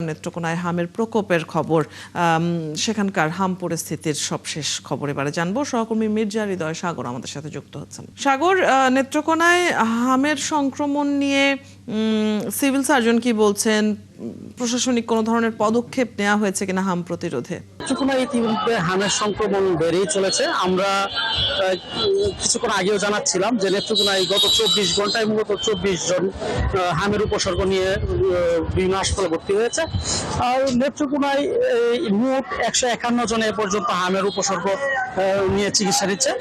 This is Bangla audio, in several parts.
নেত্রকোনায় হামের প্রকোপের খবর, সেখানকার হাম পরিস্থিতির সবশেষ খবর এবারে জানবো। সহকর্মী মির্জা হৃদয় সাগর আমাদের সাথে যুক্ত হচ্ছেন। সাগর, নেত্রকোনায় হামের সংক্রমণ নিয়ে সিভিল সার্জন কি বলছেন? প্রশাসনিক কোনো ধরনের পদক্ষেপ নেওয়া হয়েছে কিনা হাম প্রতিরোধে? নেত্রকোনায় ইতিমধ্যে হামের সংক্রমণ বেড়েই চলেছে। আমরা কিছুক্ষণ আগেও জানাচ্ছিলাম যে নেত্রকোনায় গত 24 ঘন্টায় মূলত 24 জন হামের উপসর্গ নিয়ে বিভিন্ন হাসপাতালে ভর্তি হয়েছে। আর নেত্রকোনায় মোট 151 জন এ পর্যন্ত হামের উপসর্গ নিয়ে চিকিৎসা নিচ্ছে।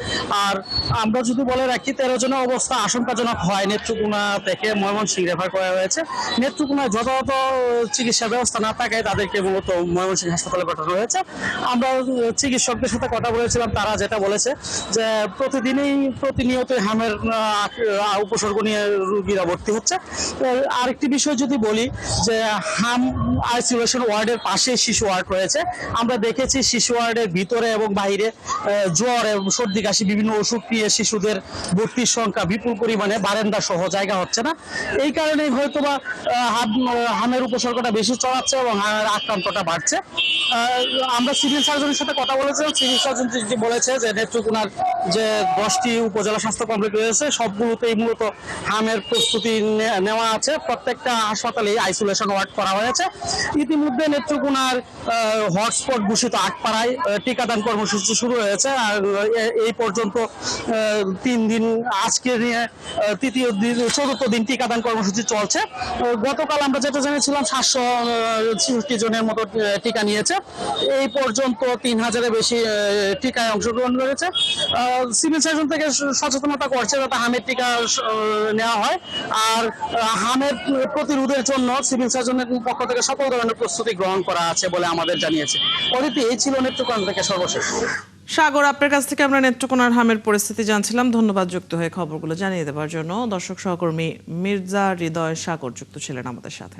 আর আমরা যদি বলে রাখি 13 জনের অবস্থা আশঙ্কাজনক হয় নেত্রকোনা থেকে ময়মনসিংহ রেফার করা হয়েছে। নেত্রকোনায় যথাযথ চিকিৎসা ব্যবস্থা না থাকায় তাদেরকে মূলত ময়মনসিংহ হাসপাতালে পাঠানো হয়েছে। আমরা চিকিৎসকদের সাথে কথা বলেছিলাম, তারা যেটা বলেছে যে প্রতিনিয়ত হামের উপসর্গ নিয়ে রোগীরা ভর্তি হচ্ছে। আরেকটি বিষয় যদি বলি যে হাম আইসোলেশন ওয়ার্ডের পাশে শিশু ওয়ার্ড রয়েছে। আমরা দেখেছি শিশু ওয়ার্ডের ভিতরে এবং বাইরে জ্বর এবং সর্দি কাশি বিভিন্ন ওষুধ নিয়ে শিশুদের ভর্তির সংখ্যা বিপুল পরিমাণে, বারান্দা সহ জায়গা হচ্ছে না। এই কারণেই হয়তোবা হামের উপসর্গটা বেশি চড়াচ্ছে এবং আক্রান্তটা বাড়ছে। আমরা সিভিল সার্জনের সাথে কথা বলেছিলাম। সিভিল সার্জন বলেছে যে নেত্রকোনার যে 10টি উপজেলা স্বাস্থ্য কমপ্লেক্স রয়েছে সবগুলোতেই মূলত হামের প্রস্তুতি নেওয়া আছে। প্রত্যেকটা হাসপাতালে আইসোলেশন ওয়ার্ড করা হয়েছে। ইতিমধ্যে নেত্রকোনার হটস্পট ঘোষিত আটপাড়ায় টিকাদান কর্মসূচি শুরু হয়েছে। আর এই পর্যন্ত 3 দিন, আজকে নিয়ে চতুর্থ দিন টিকাদান কর্মসূচি চলছে। গতকাল আমরা যেটা জেনেছিলাম 766 জনের মতো টিকা নিয়েছে। এই পর্যন্ত 3000-এর বেশি টিকায় অংশগ্রহণ করেছে। সিভিল সার্জন থেকে সচেতনতা করছে যাতে হামের টিকা নেওয়া হয়। আর হামের প্রতিরোধের জন্য সিভিল সার্জনের পক্ষ থেকে সকল ধরনের প্রস্তুতি গ্রহণ করা আছে বলে আমাদের জানিয়েছে। অদিতি, এই ছিল নেত্রকোনা থেকে সর্বশেষ। সাগর, আপনার কাছ থেকে আমরা নেত্রকোনার হামের পরিস্থিতি জানছিলাম। ধন্যবাদ যুক্ত হয়ে খবরগুলো জানিয়ে দেওয়ার জন্য। দর্শক সহকর্মী মির্জা হৃদয় সাগর যুক্ত ছিলেন আমাদের সাথে।